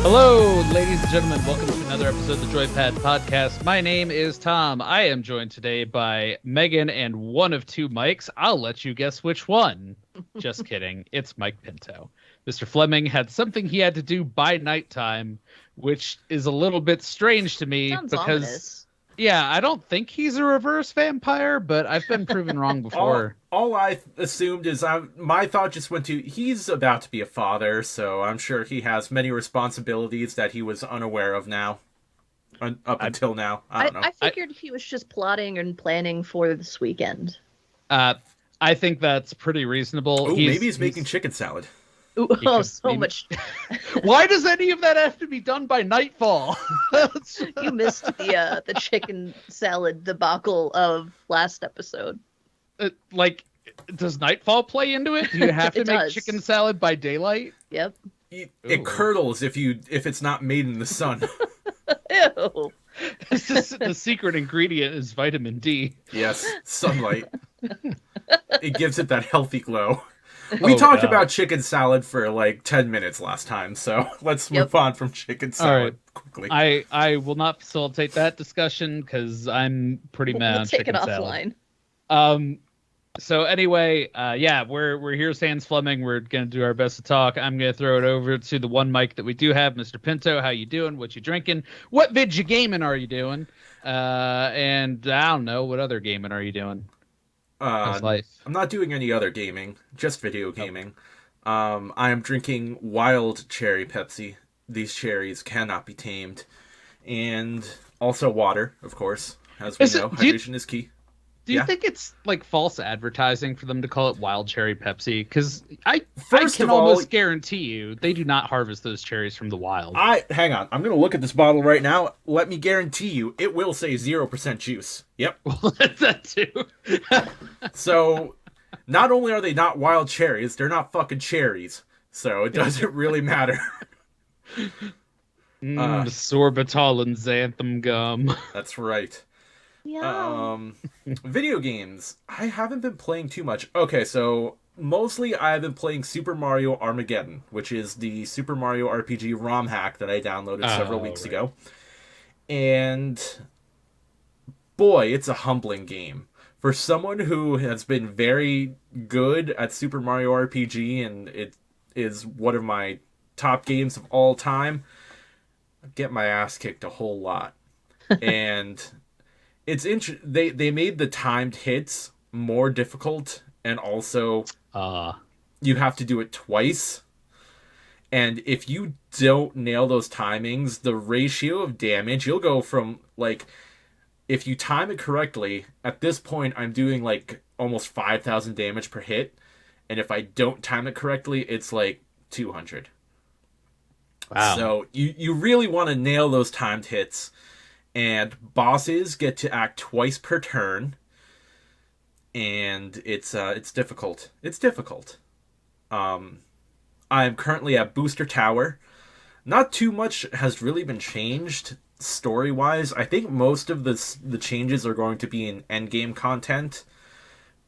Hello, ladies and gentlemen. Welcome to another episode of the Joypad Podcast. My name is Tom. I am joined today by Megan and one of two mics. I'll let you guess which one. Just kidding. It's Mike Pinto. Mr. Fleming had something he had to do by nighttime, which is a little bit strange to me. Sounds because, ominous. Yeah, I don't think he's a reverse vampire, but I've been proven wrong before. All I assumed is my thought just went to, he's about to be a father, so I'm sure he has many responsibilities that he was unaware of now. Until now. I don't know. I figured he was just plotting and planning for this weekend. I think that's pretty reasonable. Oh, maybe he's making chicken salad. Ooh, much. Why does any of that have to be done by nightfall? You missed the chicken salad debacle of last episode. Does nightfall play into it? Do you have to It make does. chicken salad by daylight? Yep. It curdles if it's not made in the sun. Ew. The secret ingredient is vitamin D. Yes, sunlight. It gives it that healthy glow. We talked about chicken salad for like 10 minutes last time, so let's move on from chicken salad quickly. I will not facilitate that discussion because I'm pretty mad on Take it chicken salad. offline. So anyway, we're here, Sans Fleming. We're gonna do our best to talk. I'm gonna throw it over to the one mic that we do have, Mr. Pinto. How you doing? What you drinking? What vid you gaming are you doing? And I don't know, what other gaming are you doing? How's life? I'm not doing any other gaming, just video gaming. I am drinking wild cherry Pepsi. These cherries cannot be tamed. And also water, of course. As we know, hydration is key. Do you think it's like false advertising for them to call it wild cherry Pepsi? Because I can almost guarantee you they do not harvest those cherries from the wild. Hang on. I'm going to look at this bottle right now. Let me guarantee you it will say 0% juice. Yep. Well, that's that too. So, not only are they not wild cherries, they're not fucking cherries. So, it doesn't really matter. Sorbitol and xanthan gum. That's right. Yeah. Video games. I haven't been playing too much. Okay, so mostly I've been playing Super Mario Armageddon, which is the Super Mario RPG ROM hack that I downloaded several weeks ago. And boy, it's a humbling game. For someone who has been very good at Super Mario RPG, and it is one of my top games of all time, I get my ass kicked a whole lot. And it's they made the timed hits more difficult, and also you have to do it twice. And if you don't nail those timings, the ratio of damage, you'll go from, like, if you time it correctly, at this point I'm doing like almost 5,000 damage per hit, and if I don't time it correctly, it's like 200. Wow. So you really want to nail those timed hits. And bosses get to act twice per turn, and it's difficult. It's difficult. I'm currently at Booster Tower. Not too much has really been changed story-wise. I think most of the changes are going to be in endgame content,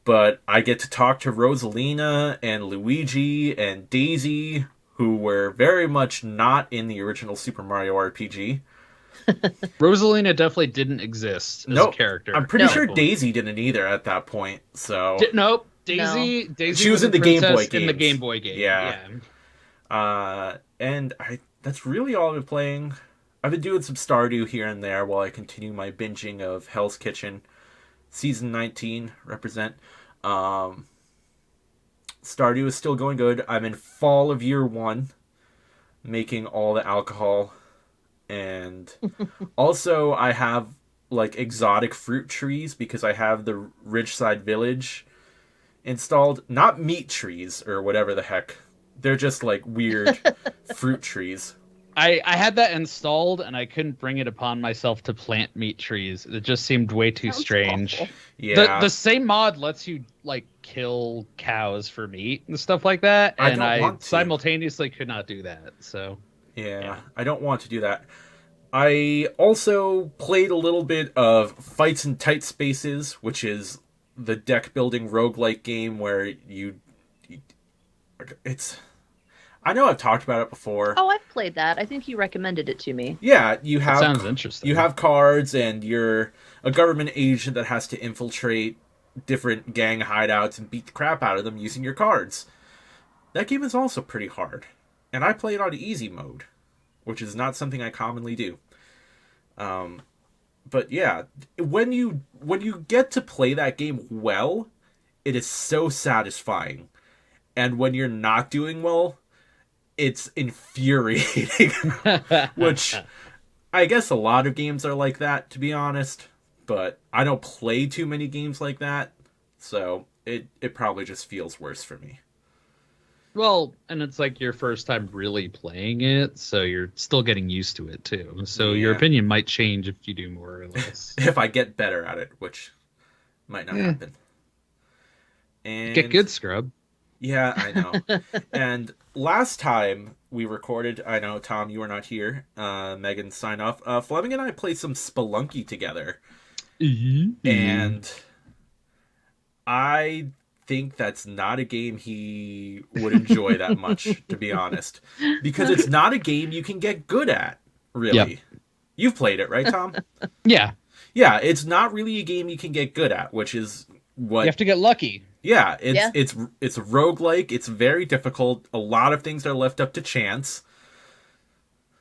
but I get to talk to Rosalina and Luigi and DayZ, who were very much not in the original Super Mario RPG. Rosalina definitely didn't exist as a character. I'm pretty sure DayZ didn't either at that point. So nope, DayZ. She was in the Game Boy game. In the Game Boy game. Yeah. And that's really all I've been playing. I've been doing some Stardew here and there while I continue my binging of Hell's Kitchen, season 19. Represent. Stardew is still going good. I'm in fall of year 1, making all the alcohol. And also I have like exotic fruit trees because I have the Ridgeside Village installed. Not meat trees or whatever the heck. They're just like weird fruit trees. I had that installed and I couldn't bring it upon myself to plant meat trees. It just seemed way too strange. Awful. Yeah. The same mod lets you like kill cows for meat and stuff like that, and I simultaneously could not do that. So Yeah, I don't want to do that. I also played a little bit of Fights in Tight Spaces, which is the deck building roguelike game where I know I've talked about it before. Oh, I've played that. I think you recommended it to me. Yeah, you That have sounds interesting. you have cards, and you're a government agent that has to infiltrate different gang hideouts and beat the crap out of them using your cards. That game is also pretty hard, and I play it on easy mode, which is not something I commonly do. But yeah, when you get to play that game well, it is so satisfying. And when you're not doing well, it's infuriating. Which I guess a lot of games are like that, to be honest. But I don't play too many games like that, so it probably just feels worse for me. Well, and it's like your first time really playing it, so you're still getting used to it too. So your opinion might change if you do more or less. If I get better at it, which might not happen. And get good, scrub. Yeah, I know. And last time we recorded, I know, Tom, you were not here. Megan signed off. Fleming and I played some Spelunky together. Mm-hmm. And I think that's not a game he would enjoy that much, to be honest. Because it's not a game you can get good at, really. Yep. You've played it, right, Tom? Yeah. Yeah, it's not really a game you can get good at, which is what... You have to get lucky. Yeah, it's a roguelike. It's very difficult. A lot of things are left up to chance.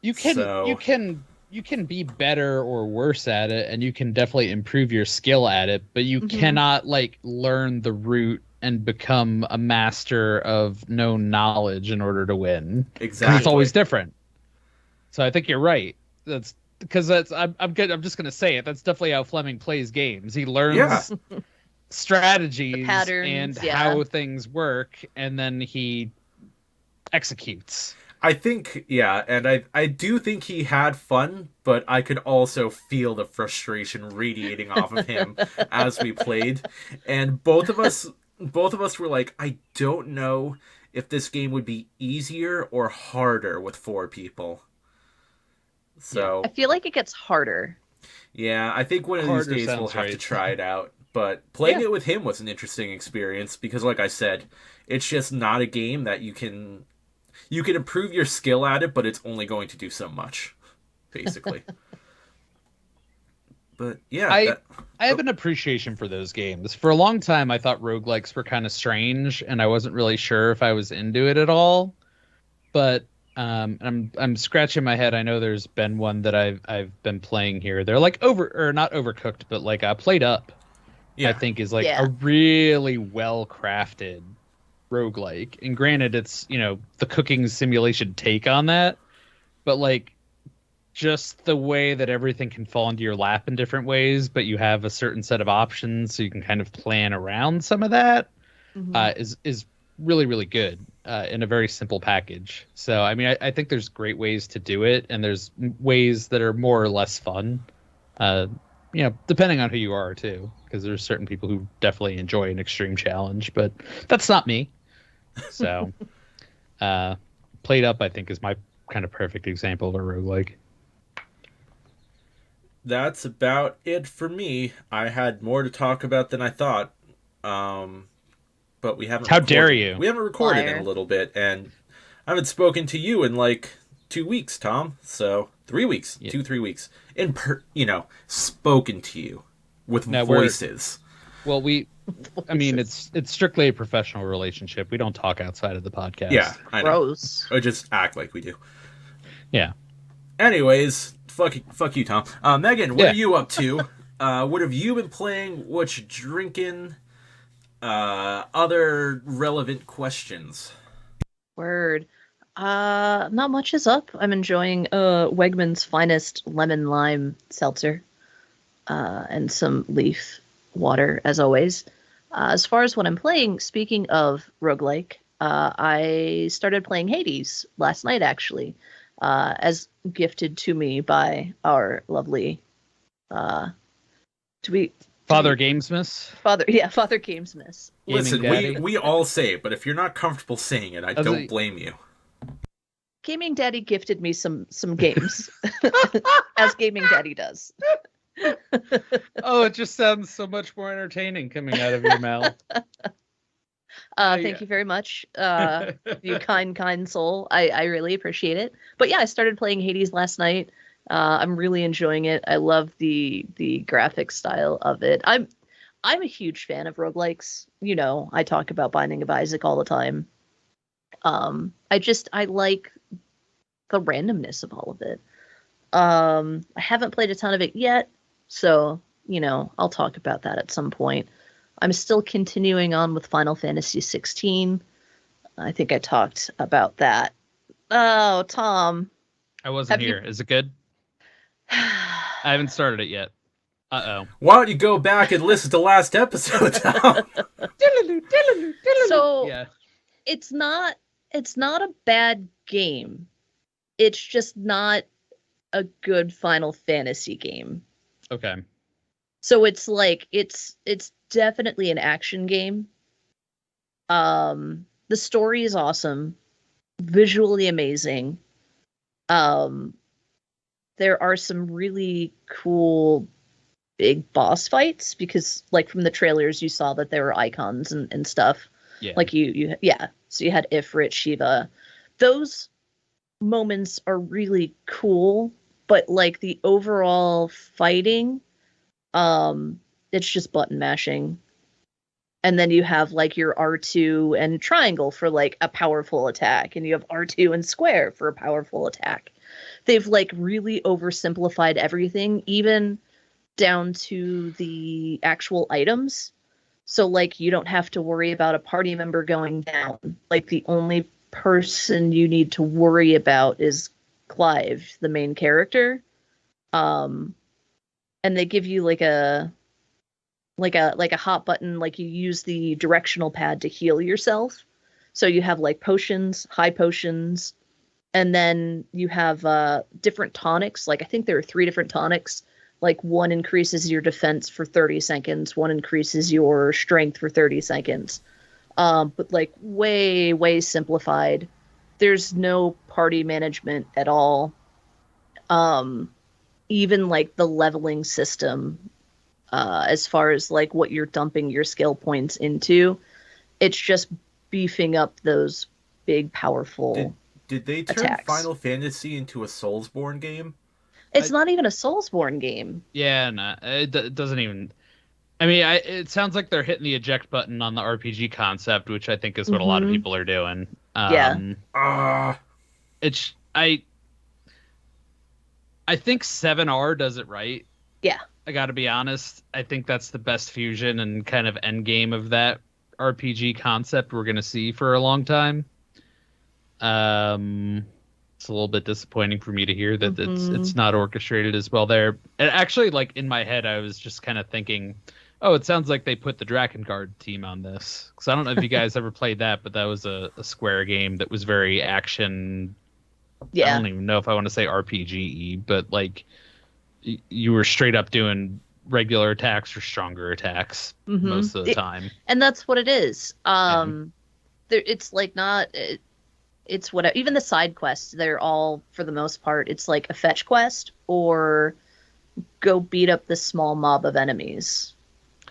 You can be better or worse at it, and you can definitely improve your skill at it, but you cannot like learn the route and become a master of known knowledge in order to win. Exactly. It's always different. So I think you're right. That's because I'm just gonna say it. That's definitely how Fleming plays games. He learns strategies, patterns, and how things work, and then he executes. I think, and I do think he had fun, but I could also feel the frustration radiating off of him as we played. And both of us were like, I don't know if this game would be easier or harder with 4 people. So I feel like it gets harder. Yeah, I think one of these days we'll have to try it out. But playing it with him was an interesting experience because, like I said, it's just not a game that you can improve your skill at it, but it's only going to do so much, basically. But yeah, I have an appreciation for those games. For a long time, I thought roguelikes were kind of strange, and I wasn't really sure if I was into it at all. But I'm scratching my head. I know there's been one that I've been playing here. They're like not overcooked, but like Played Up. I think is like a really well crafted roguelike. And granted, it's the cooking simulation take on that, but like just the way that everything can fall into your lap in different ways, but you have a certain set of options, so you can kind of plan around some of that. Is really, really good in a very simple package. So I mean, I think there's great ways to do it, and there's ways that are more or less fun. Depending on who you are too, because there's certain people who definitely enjoy an extreme challenge, but that's not me. So, Played Up, I think, is my kind of perfect example of a roguelike. That's about it for me. I had more to talk about than I thought, but we haven't. How dare you? We haven't recorded in a little bit, and I haven't spoken to you in like 2 weeks, Tom. So 3 weeks, 2-3 weeks, spoken to you with voices. Well, I mean, it's strictly a professional relationship. We don't talk outside of the podcast. Yeah, I know. Gross. Or just act like we do. Yeah. Anyways, fuck you, Tom. Megan, what are you up to? What have you been playing? What you drinking? Other relevant questions. Word. Not much is up. I'm enjoying Wegman's finest lemon lime seltzer, and some leaf water as always. As far as what I'm playing, speaking of roguelike, I started playing Hades last night actually, as gifted to me by our lovely Father Gamesmith. Father Gamesmith. Listen, we all say it, but if you're not comfortable saying it, I don't blame you. Gaming Daddy gifted me some games, as Gaming Daddy does. Oh, it just sounds so much more entertaining coming out of your mouth. Thank you very much. You kind soul. I really appreciate it. But yeah, I started playing Hades last night. I'm really enjoying it. I love the graphic style of it. I'm a huge fan of roguelikes. You know, I talk about Binding of Isaac all the time. I like the randomness of all of it. I haven't played a ton of it yet, so you know, I'll talk about that at some point. I'm still continuing on with Final Fantasy 16. I think I talked about that. Oh, Tom. I wasn't here. Is it good? I haven't started it yet. Uh-oh. Why don't you go back and listen to last episode, Tom? So Yeah. it's not a bad game. It's just not a good Final Fantasy game. Okay. So it's like it's definitely an action game. The story is awesome, visually amazing. There are some really cool big boss fights because like from the trailers you saw that there were icons and stuff. Yeah. Like yeah. So you had Ifrit, Shiva. Those moments are really cool, but like the overall fighting, it's just button mashing. And then you have like your R2 and triangle for like a powerful attack, and you have R2 and square for a powerful attack. They've like really oversimplified everything, even down to the actual items. So like you don't have to worry about a party member going down. Like the only person you need to worry about is Clive, the main character. And they give you like a hot button, like you use the directional pad to heal yourself. So you have like potions, high potions, and then you have different tonics. Like I think there are 3 different tonics. Like one increases your defense for 30 seconds, one increases your strength for 30 seconds. But like way simplified. There's no party management at all. Even like the leveling system, as far as like what you're dumping your skill points into, it's just beefing up those big powerful Did they turn attacks. Final Fantasy into a Soulsborne game? It's not even a Soulsborne game. Yeah, no, it doesn't even. I mean, it sounds like they're hitting the eject button on the RPG concept, which I think is what a lot of people are doing. It's I think 7R does it right. Yeah. I got to be honest. I think that's the best fusion and kind of end game of that RPG concept we're going to see for a long time. It's a little bit disappointing for me to hear that it's not orchestrated as well there. And actually, like in my head, I was just kind of thinking, oh, it sounds like they put the Drakengard team on this. Because I don't know if you guys ever played that, but that was a Square game that was very action. Yeah. I don't even know if I want to say RPG-y, but like you were straight up doing regular attacks or stronger attacks most of the time. And that's what it is. It's like not... It's whatever. Even the side quests, they're all, for the most part, it's like a fetch quest or go beat up this small mob of enemies,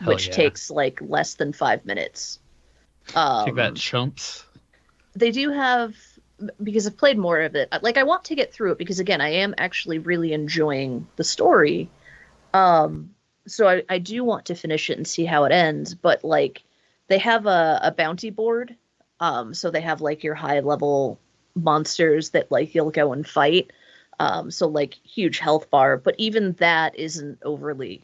which takes like less than 5 minutes. Take that, chumps. They do have, because I've played more of it, like I want to get through it because again, I am actually really enjoying the story. So I do want to finish it and see how it ends, but like they have a bounty board. So they have like your high level monsters that like you'll go and fight. So like huge health bar, but even that isn't overly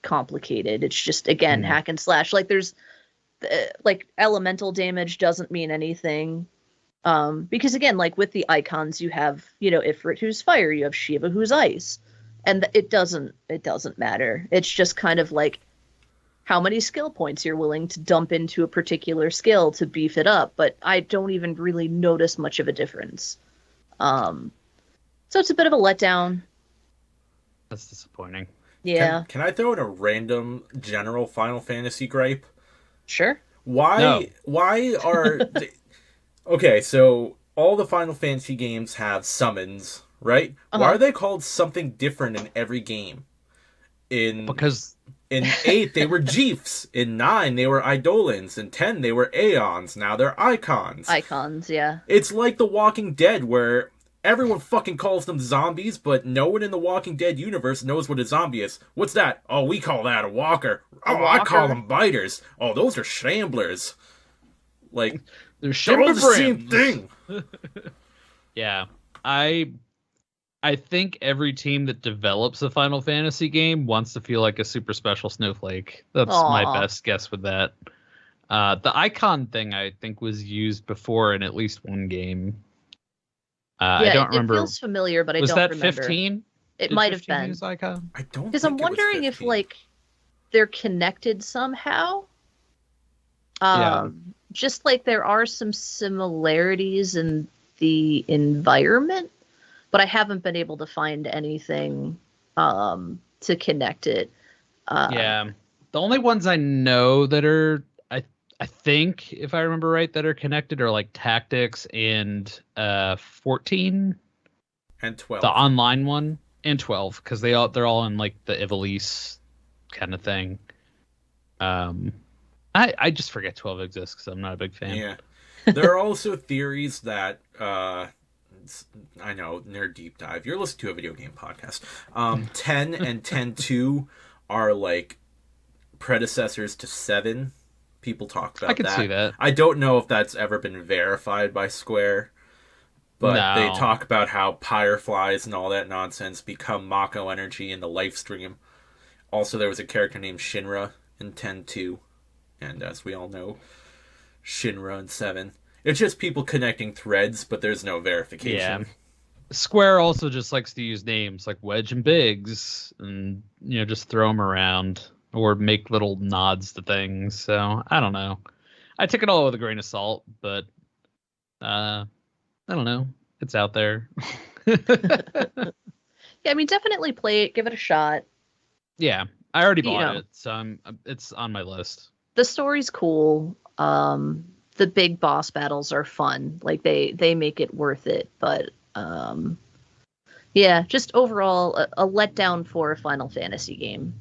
complicated. It's just again hack and slash. Like there's like elemental damage doesn't mean anything. Because again, like with the icons, you have, you know, Ifrit who's fire, you have Shiva who's ice, and it doesn't matter. It's just kind of like how many skill points you're willing to dump into a particular skill to beef it up, but I don't even really notice much of a difference. So it's a bit of a letdown. That's disappointing. Yeah. Can I throw in a random general Final Fantasy gripe? Sure. Why are okay, so all the Final Fantasy games have summons, right? Why are they called something different in every game? Because In 8, they were Jeefs. In 9, they were Eidolons. In 10, they were Aeons. Now they're Icons. Icons, yeah. It's like The Walking Dead, where everyone fucking calls them zombies, but no one in the Walking Dead universe knows what a zombie is. What's that? Oh, we call that a walker. A Oh, walker? I call them biters. Oh, those are shamblers. Like, They're all the same Shimba thing. Yeah, I think every team that develops a Final Fantasy game wants to feel like a super special snowflake. That's my Aw. best guess with that. The icon thing I think was used before in at least one game. I don't remember. It feels familiar, but I Was don't that remember. 15? It Did might have 15 been. use icon? I don't Because think I'm it was wondering if 15. like they're connected somehow. Yeah. Just like there are some similarities in the environment, but I haven't been able to find anything to connect it. Yeah. The only ones I know that are I think, if I remember right, that are connected are like Tactics and 14, And 12. the online one, and 12, because they're all in like the Ivalice kind of thing. I just forget 12 exists because I'm not a big fan. Yeah. There are also theories that I know, nerd deep dive. You're listening to a video game podcast. 10 and 10-2 are like predecessors to 7. People talk about that. I can see that. I don't know if that's ever been verified by Square, but No. they talk about how Fireflies and all that nonsense become Mako energy in the live stream. Also, there was a character named Shinra in 10-2, and as we all know, Shinra in 7. It's just people connecting threads, but there's no verification. Yeah. Square also just likes to use names like Wedge and Biggs and, just throw them around or make little nods to things. So I don't know. I took it all with a grain of salt, but I don't know. It's out there. Yeah, I mean, definitely play it, give it a shot. Yeah, I already bought it, so it's on my list. The story's cool. The big boss battles are fun. Like they make it worth it, but yeah, just overall a letdown for a Final Fantasy game.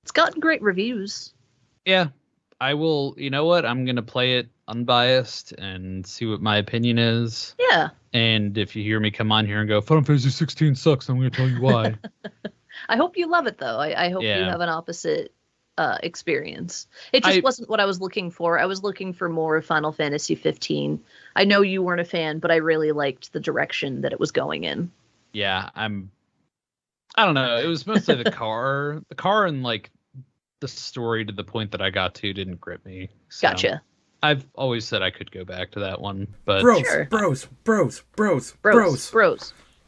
It's gotten great reviews. Yeah, I will. You know what? I'm gonna play it unbiased and see what my opinion is. Yeah. And if you hear me come on here and go, Final Fantasy 16 sucks, I'm gonna tell you why. I hope you love it though. I hope you have an opposite experience. It just wasn't what I was looking for. I was looking for more of Final Fantasy 15. I know you weren't a fan, but I really liked the direction that it was going in. Yeah, I don't know. It was mostly the car. The car and like the story to the point that I got to didn't grip me. So Gotcha. I've always said I could go back to that one, but Bros.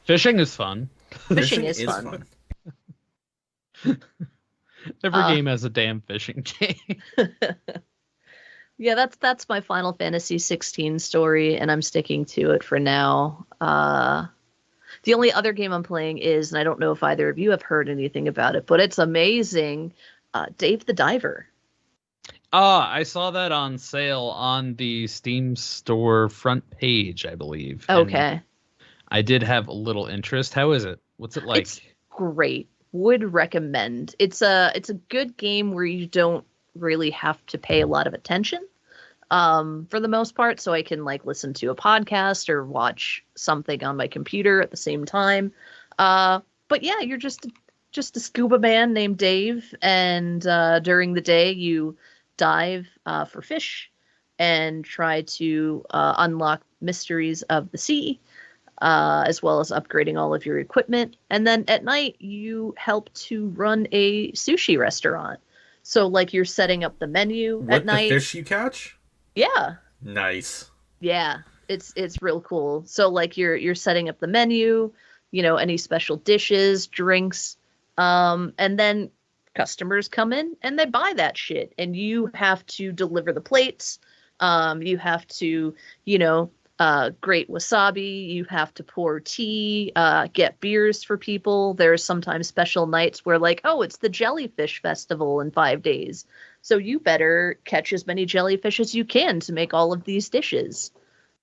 Fishing is fun. Fishing is fun. Every game has a damn fishing game. Yeah, that's my Final Fantasy 16 story, and I'm sticking to it for now. The only other game I'm playing is, and I don't know if either of you have heard anything about it, but it's amazing, Dave the Diver. I saw that on sale on the Steam store front page, I believe. Okay. And I did have a little interest. How is it? What's it like? It's great. Would recommend. It's a good game where you don't really have to pay a lot of attention for the most part, so I can like listen to a podcast or watch something on my computer at the same time. But yeah, you're just a scuba man named Dave, and during the day you dive for fish and try to unlock mysteries of the sea, as well as upgrading all of your equipment. And then at night, you help to run a sushi restaurant. So, like, you're setting up the menu at night. With the fish you catch? Yeah. Nice. Yeah, it's real cool. So, like, you're setting up the menu, any special dishes, drinks, and then customers come in and they buy that shit, and you have to deliver the plates. You have to, grate wasabi. You have to pour tea, get beers for people. There's sometimes special nights where like, oh, it's the jellyfish festival in 5 days. So you better catch as many jellyfish as you can to make all of these dishes.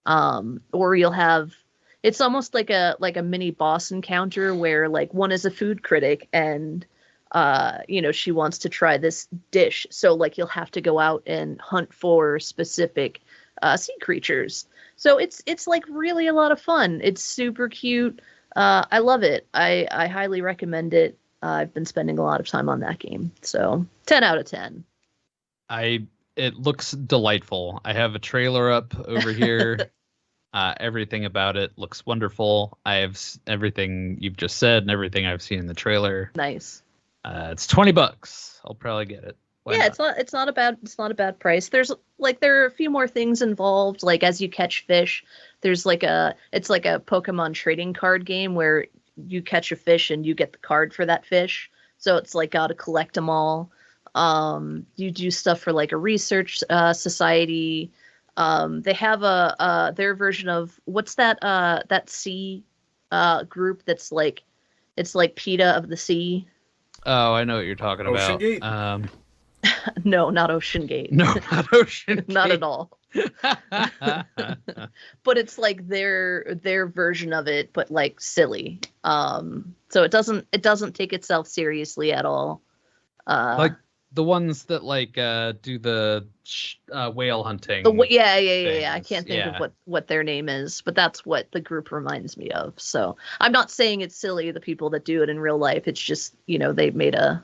Or you'll have, it's almost like a mini boss encounter where like one is a food critic and she wants to try this dish. So like you'll have to go out and hunt for specific sea creatures. So it's like really a lot of fun. It's super cute. I love it. I highly recommend it. I've been spending a lot of time on that game. So 10 out of 10. It looks delightful. I have a trailer up over here. Everything about it looks wonderful. I have everything you've just said and everything I've seen in the trailer. Nice. It's $20. I'll probably get it. Why not? It's not a bad price. There are a few more things involved. Like as you catch fish, it's like a Pokemon trading card game where you catch a fish and you get the card for that fish. So it's like gotta collect them all. You do stuff for like a research society. They have their version of what's that sea group that's like it's like PETA of the sea. Oh, I know what you're talking about. Ocean Gate? No, not Ocean Gate. No, not Ocean Gate. Not at all. But it's like their version of it, but like silly. So it doesn't take itself seriously at all. Like the ones that like do the whale hunting. Yeah. I can't think of what their name is, but that's what the group reminds me of. So I'm not saying it's silly, the people that do it in real life. It's just, they made a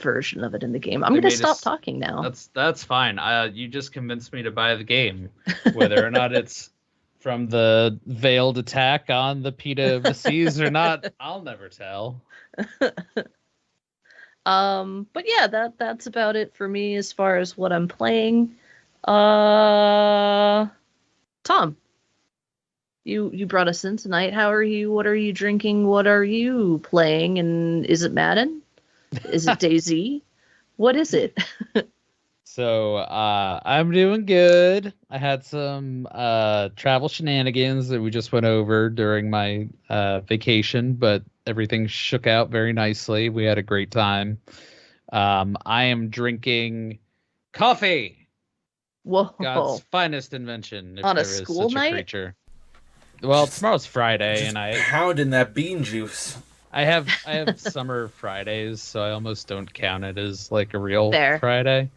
version of it in the game. I'm going to stop talking now. That's fine. You just convinced me to buy the game. Whether or not it's from the veiled attack on the PETA of the seas or not, I'll never tell. But yeah, that's about it for me as far as what I'm playing. Tom, you brought us in tonight. How are you? What are you drinking? What are you playing? And is it Madden? Is it DayZ? What is it? So I'm doing good. I had some travel shenanigans that we just went over during my vacation, but everything shook out very nicely. We had a great time. I am drinking coffee. Whoa! God's finest invention. If on a there is school such night? A creature. Well, tomorrow's Friday, and I pounding that bean juice. I have summer Fridays, so I almost don't count it as like a real Fair. Friday.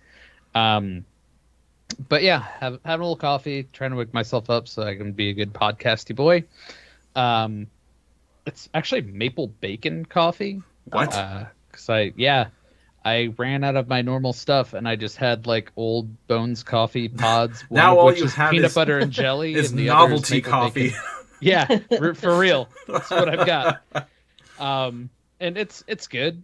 But yeah, having a little coffee, trying to wake myself up so I can be a good podcasty boy. It's actually maple bacon coffee. What? Because I ran out of my normal stuff and I just had like old Bones coffee pods. One now of all which you is have peanut butter and jelly. is and the novelty other is coffee. bacon. Yeah, for real. That's what I've got. And it's good.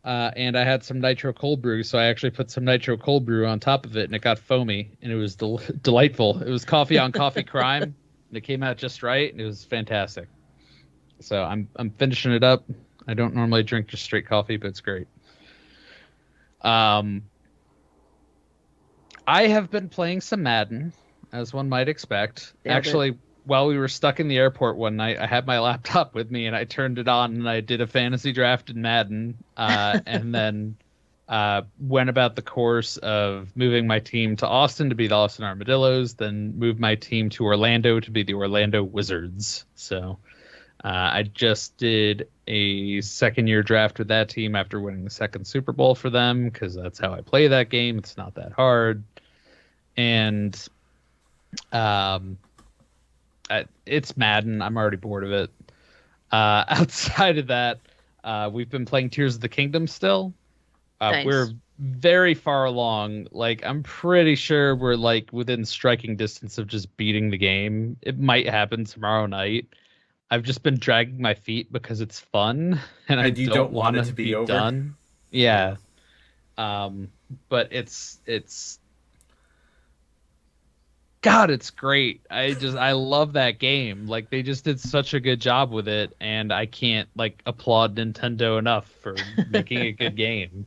And I had some nitro cold brew, so I actually put some nitro cold brew on top of it, and it got foamy, and it was delightful. It was coffee on coffee crime, and it came out just right, and it was fantastic. So I'm finishing it up. I don't normally drink just straight coffee, but it's great. I have been playing some Madden, as one might expect. Yeah, actually, while we were stuck in the airport one night, I had my laptop with me and I turned it on and I did a fantasy draft in Madden, and then went about the course of moving my team to Austin to be the Austin Armadillos, then moved my team to Orlando to be the Orlando Wizards. So I just did a second-year draft with that team after winning the second Super Bowl for them, because that's how I play that game. It's not that hard. And it's Madden. I'm already bored of it. Outside of that, we've been playing Tears of the Kingdom still. Nice. We're very far along. Like, I'm pretty sure we're like within striking distance of just beating the game. It might happen tomorrow night. I've just been dragging my feet because it's fun, and I don't want it to be over. Done. Yeah. But it's God, it's great. I love that game. Like, they just did such a good job with it, and I can't like applaud Nintendo enough for making a good game.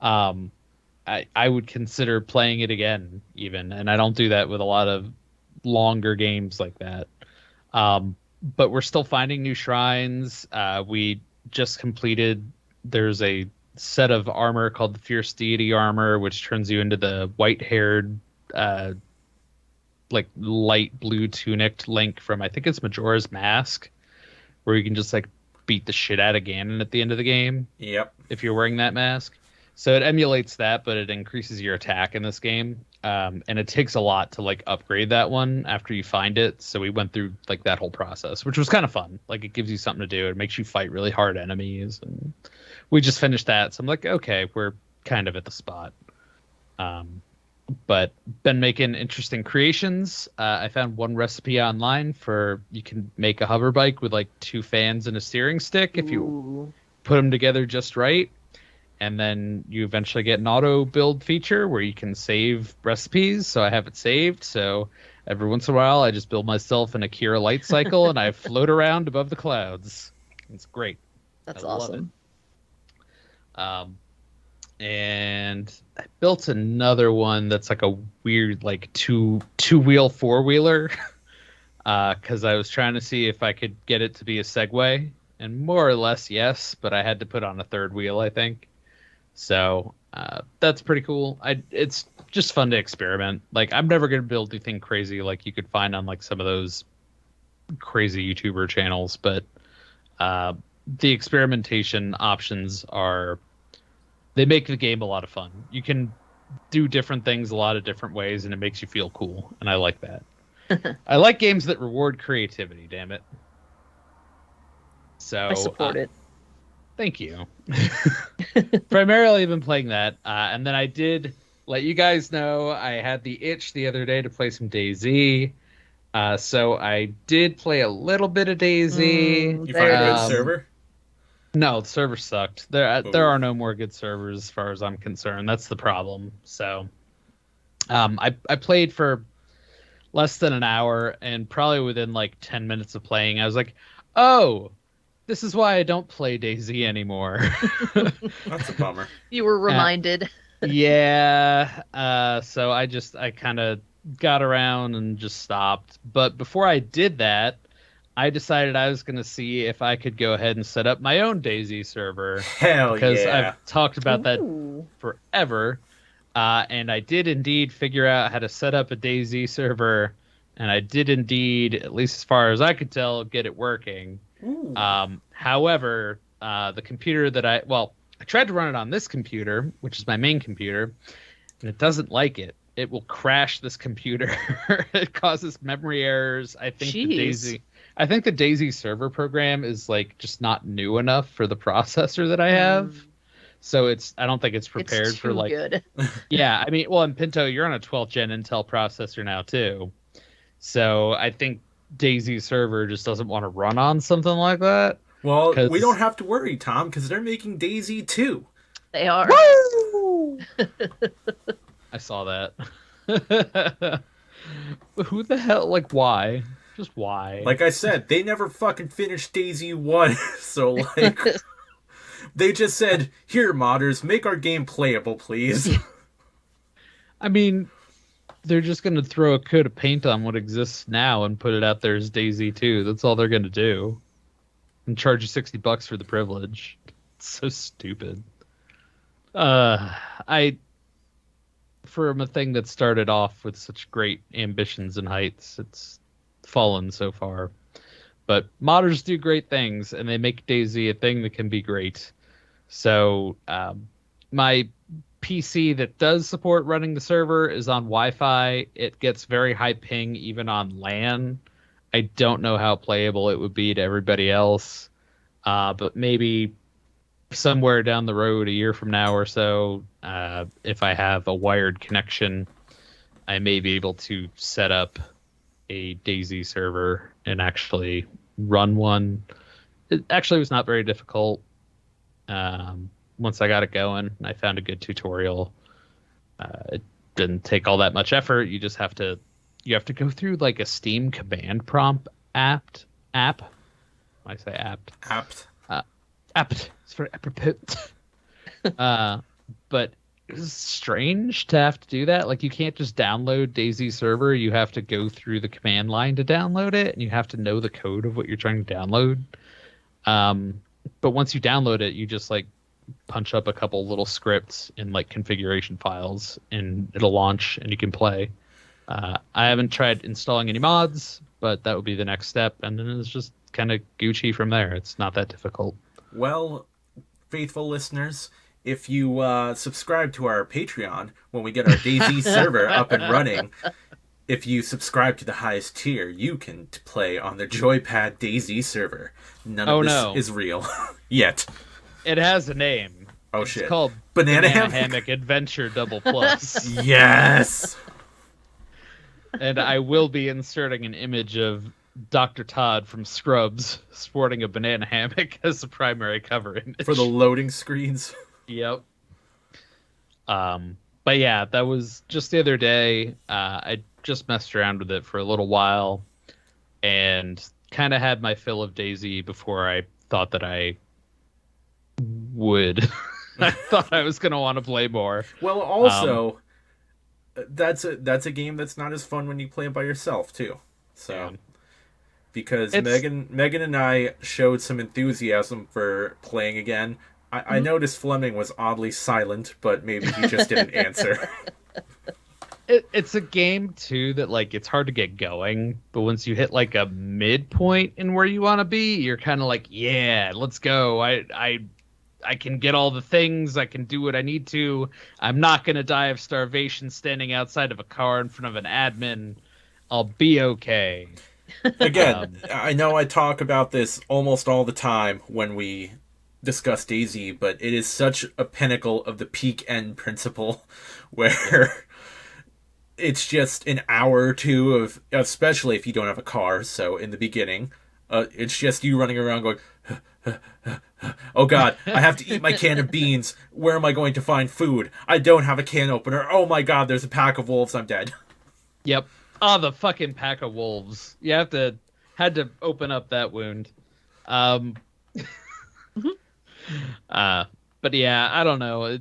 I would consider playing it again even, and I don't do that with a lot of longer games like that. But we're still finding new shrines. We just completed, there's a set of armor called the Fierce Deity armor, which turns you into the white-haired like light blue tunicked Link from, I think it's Majora's Mask, where you can just like beat the shit out of Ganon at the end of the game. Yep. If you're wearing that mask. So it emulates that, but it increases your attack in this game. And it takes a lot to like upgrade that one after you find it. So we went through like that whole process, which was kind of fun. Like it gives you something to do. It makes you fight really hard enemies. And we just finished that. So I'm like, okay, we're kind of at the spot. But been making interesting creations. I found one recipe online for you can make a hover bike with like 2 fans and a steering stick if you put them together just right. And then you eventually get an auto build feature where you can save recipes. So I have it saved. So every once in a while, I just build myself an Akira light cycle and I float around above the clouds. It's great. That's awesome. And I built another one that's like a weird, like two-wheel 4-wheeler. Because I was trying to see if I could get it to be a Segway. And more or less, yes. But I had to put on a 3rd wheel, I think. So that's pretty cool. It's just fun to experiment. Like I'm never gonna build anything crazy like you could find on like some of those crazy YouTuber channels, but the experimentation options they make the game a lot of fun. You can do different things a lot of different ways, and it makes you feel cool, and I like that. I like games that reward creativity. Damn it. So I support it. Thank you. Primarily, I've been playing that. And then I did let you guys know I had the itch the other day to play some DayZ. So I did play a little bit of DayZ. You found a good server? No, the server sucked. There are no more good servers as far as I'm concerned. That's the problem. So I played for less than an hour, and probably within like 10 minutes of playing, I was like, oh, this is why I don't play DayZ anymore. That's a bummer. You were reminded. Yeah. So I kind of got around and just stopped. But before I did that, I decided I was going to see if I could go ahead and set up my own DayZ server. Hell because yeah. I've talked about that forever. And I did indeed figure out how to set up a DayZ server. And I did indeed, at least as far as I could tell, get it working. However, the computer that I tried to run it on this computer, which is my main computer, and it doesn't like it. It will crash this computer. It causes memory errors. I think the DayZ server program is like just not new enough for the processor that I have. So I don't think it's prepared for like good. Yeah, I mean, well, in Pinto, you're on a 12th gen Intel processor now too. So I think DayZ server just doesn't want to run on something like that. Well, we don't have to worry, Tom, because they're making DayZ 2. They are. Woo! I saw that. Who the hell? Like, why? Just why? Like I said, they never fucking finished DayZ 1, so like, they just said, "Here, modders, make our game playable, please." I mean, they're just going to throw a coat of paint on what exists now and put it out there as DayZ 2. That's all they're going to do. And charge you $60 for the privilege. It's so stupid. From a thing that started off with such great ambitions and heights, it's fallen so far. But modders do great things, and they make DayZ a thing that can be great. So my PC that does support running the server is on Wi-Fi. It gets very high ping even on LAN. I don't know how playable it would be to everybody else, but maybe somewhere down the road, a year from now or so, if I have a wired connection, I may be able to set up a DayZ server and actually run one. It actually was not very difficult. Once I got it going, I found a good tutorial. It didn't take all that much effort. You just have to go through like a Steam command prompt app. I say apt. Apt. It's very apropos. But it's strange to have to do that. Like, you can't just download DayZ server. You have to go through the command line to download it, and you have to know the code of what you're trying to download. But once you download it, you just like punch up a couple little scripts in like configuration files, and it'll launch, and you can play. I haven't tried installing any mods, but that would be the next step, and then it's just kind of Gucci from there. It's not that difficult. Well, faithful listeners, if you subscribe to our Patreon when we get our DayZ server up and running, if you subscribe to the highest tier, you can play on the Joypad DayZ server. None of this is real yet. It has a name. Oh, shit. It's called Banana Hammock Adventure Double Plus. Yes! And I will be inserting an image of Dr. Todd from Scrubs sporting a banana hammock as the primary cover image. For the loading screens. Yep. But yeah, that was just the other day. I just messed around with it for a little while and kind of had my fill of DayZ before I thought that I would. I thought I was going to want to play more. Well, also, that's a game that's not as fun when you play it by yourself, too. So, yeah. Because Megan and I showed some enthusiasm for playing again. I noticed Fleming was oddly silent, but maybe he just didn't answer. It's a game, too, that, like, it's hard to get going. But once you hit, like, a midpoint in where you want to be, you're kind of like, yeah, let's go. I can get all the things. I can do what I need to. I'm not going to die of starvation standing outside of a car in front of an admin. I'll be okay. Again, I know I talk about this almost all the time when we discuss DayZ, but it is such a pinnacle of the peak end principle where it's just an hour or two of, especially if you don't have a car, so in the beginning, it's just you running around going, oh god, I have to eat my can of beans. Where am I going to find food? I don't have a can opener. Oh my god, there's a pack of wolves. I'm dead. Yep. Oh, the fucking pack of wolves. You had to open up that wound. But yeah, I don't know.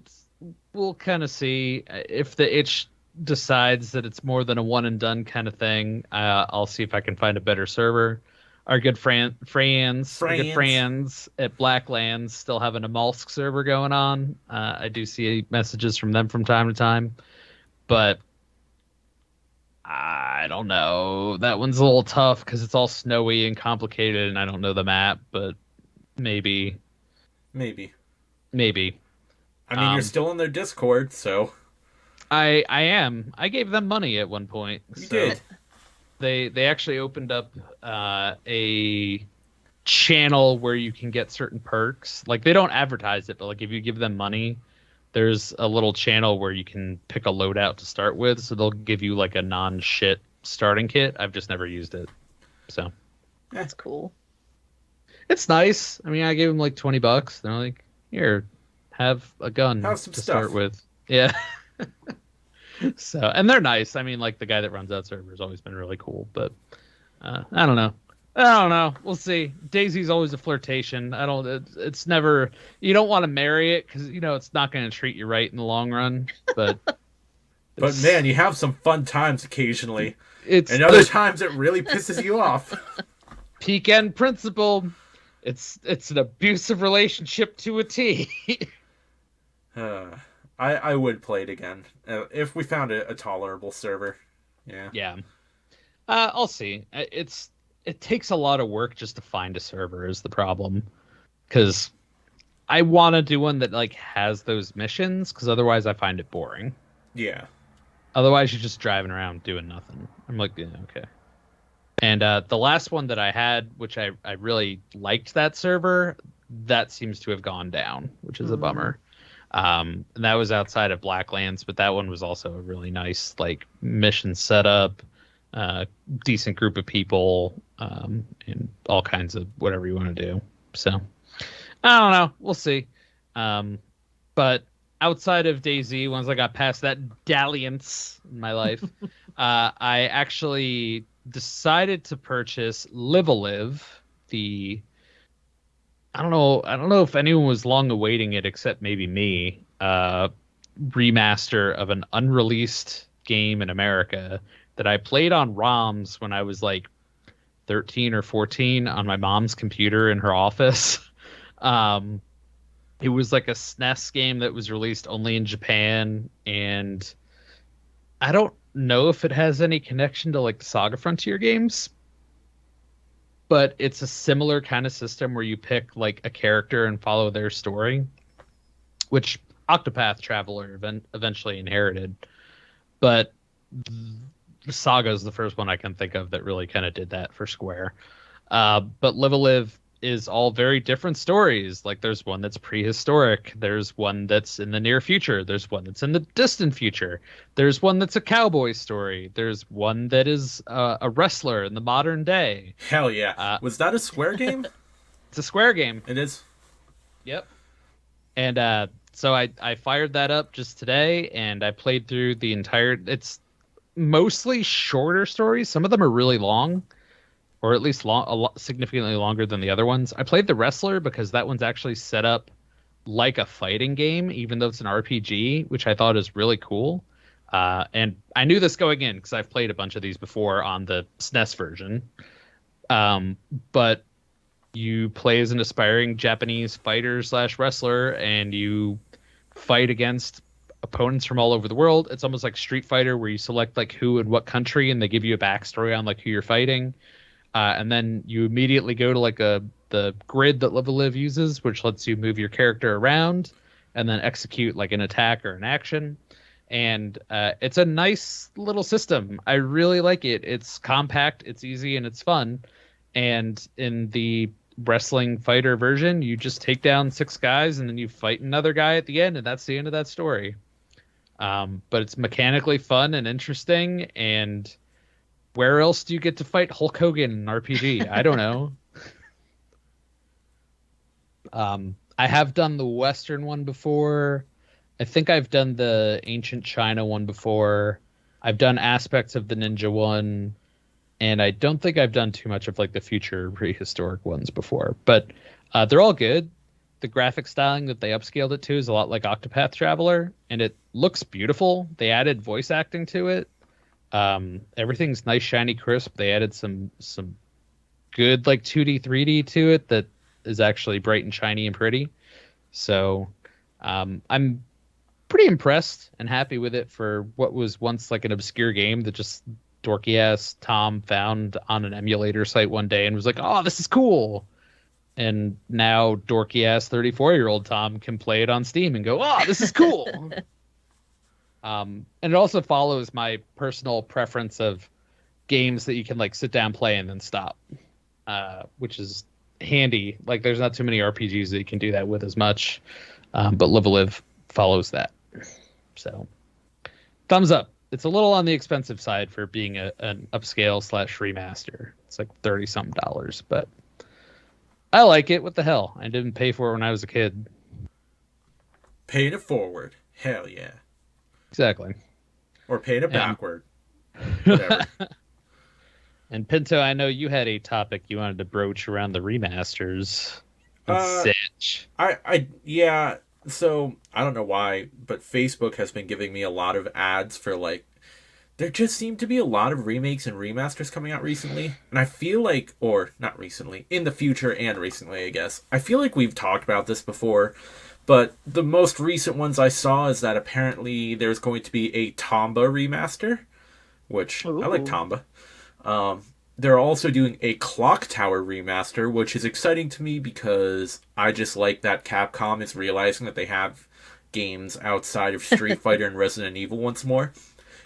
We'll kind of see if the itch decides that it's more than a one and done kind of thing. I'll see if I can find a better server. Our good friends at Blacklands still having a Malsk server going on. I do see messages from them from time to time, but I don't know. That one's a little tough because it's all snowy and complicated, and I don't know the map. But maybe. I mean, you're still in their Discord, so I am. I gave them money at one point. You did. They actually opened up a channel where you can get certain perks. Like, they don't advertise it, but like if you give them money, there's a little channel where you can pick a loadout to start with. So they'll give you like a non-shit starting kit. I've just never used it. So that's cool. It's nice. I mean, I gave them like $20. They're like, here, have a gun have some to stuff. Start with. Yeah. So, and they're nice. I mean, like, the guy that runs that server has always been really cool, but I don't know. We'll see. DayZ's always a flirtation. It's never, you don't want to marry it because, it's not going to treat you right in the long run, but but man, you have some fun times occasionally. And other times it really pisses you off. Peak end principle. It's an abusive relationship to a T. I would play it again if we found a tolerable server. Yeah. Yeah. I'll see. It takes a lot of work just to find a server is the problem, because I want to do one that like has those missions, because otherwise I find it boring. Yeah. Otherwise you're just driving around doing nothing. I'm like, yeah, okay. And the last one that I had, which I really liked that server, that seems to have gone down, which is a bummer. And that was outside of Blacklands, but that one was also a really nice like mission setup, decent group of people, and all kinds of whatever you want to do. So I don't know, we'll see. But outside of DayZ, once I got past that dalliance in my life, I actually decided to purchase Liv-A-Liv, I don't know if anyone was long awaiting it except maybe me. Remaster of an unreleased game in America that I played on ROMs when I was like 13 or 14 on my mom's computer in her office. It was like a SNES game that was released only in Japan, and I don't know if it has any connection to like the Saga Frontier games. but it's a similar kind of system where you pick like a character and follow their story, which Octopath Traveler eventually inherited. But Saga is the first one I can think of that really kind of did that for Square. But Liv-A-Liv is all very different stories. Like there's one that's prehistoric. There's one that's in the near future. There's one that's in the distant future. There's one that's a cowboy story. There's one that is a wrestler in the modern day. Hell yeah. Was that a Square game? It's a Square game. It is? Yep. And so I fired that up just today, and I played through the entire... It's mostly shorter stories. Some of them are really long. Or at least significantly longer than the other ones. I played the Wrestler because that one's actually set up like a fighting game, even though it's an RPG, which I thought is really cool. And I knew this going in because I've played a bunch of these before on the SNES version. But you play as an aspiring Japanese fighter / wrestler, and you fight against opponents from all over the world. It's almost like Street Fighter, where you select like who and what country, and they give you a backstory on like who you're fighting. And then you immediately go to like the grid that Liv-A-Liv uses, which lets you move your character around and then execute like an attack or an action. And it's a nice little system. I really like it. It's compact, it's easy, and it's fun. And in the wrestling fighter version, you just take down 6 guys and then you fight another guy at the end, and that's the end of that story. But it's mechanically fun and interesting, and where else do you get to fight Hulk Hogan in an RPG? I don't know. I have done the Western one before. I think I've done the Ancient China one before. I've done aspects of the Ninja one. And I don't think I've done too much of like the future prehistoric ones before. But they're all good. The graphic styling that they upscaled it to is a lot like Octopath Traveler. And it looks beautiful. They added voice acting to it. Everything's nice, shiny, crisp. They added some good like 2D, 3D to it that is actually bright and shiny and pretty. So I'm pretty impressed and happy with it for what was once like an obscure game that just dorky ass Tom found on an emulator site one day and was like, oh, this is cool. And now dorky ass 34-year-old Tom can play it on Steam and go, oh, this is cool. And it also follows my personal preference of games that you can like sit down, play, and then stop, which is handy. Like there's not too many RPGs that you can do that with as much, but Liv-A-Liv follows that. So thumbs up. It's a little on the expensive side for being an upscale / remaster. It's like $30-something, but I like it. What the hell? I didn't pay for it when I was a kid. Paying it forward. Hell yeah. Exactly. Or paying it backward. Whatever. And Pinto, I know you had a topic you wanted to broach around the remasters. Yeah. So I don't know why, but Facebook has been giving me a lot of ads for like. There just seem to be a lot of remakes and remasters coming out recently, and I feel like, or not recently, in the future and recently, I guess. I feel like we've talked about this before. But the most recent ones I saw is that apparently there's going to be a Tomba remaster, which I like Tomba. They're also doing a Clock Tower remaster, which is exciting to me because I just like that Capcom is realizing that they have games outside of Street Fighter and Resident Evil once more.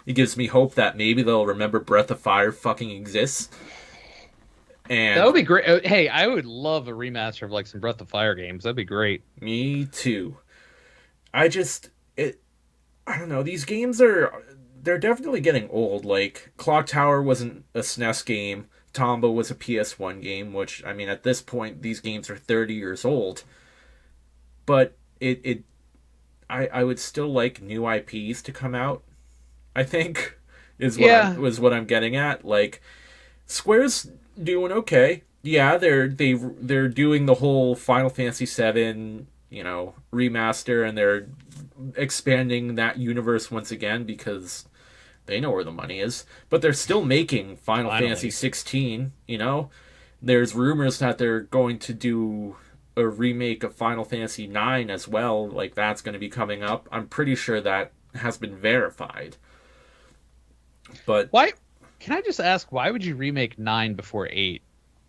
It gives me hope that maybe they'll remember Breath of Fire fucking exists. And that would be great. Hey, I would love a remaster of like some Breath of Fire games. That'd be great. Me too. I don't know. These games they're definitely getting old. Like Clock Tower wasn't a SNES game. Tomba was a PS1 game, which I mean at this point these games are 30 years old. But I would still like new IPs to come out. I think is what I'm getting at. Like Square's doing okay. Yeah, they're doing the whole Final Fantasy VII, remaster, and they're expanding that universe once again because they know where the money is. But they're still making Final Fantasy 16, There's rumors that they're going to do a remake of Final Fantasy 9 as well. Like that's going to be coming up. I'm pretty sure that has been verified. But why? Can I just ask, why would you remake 9 before 8?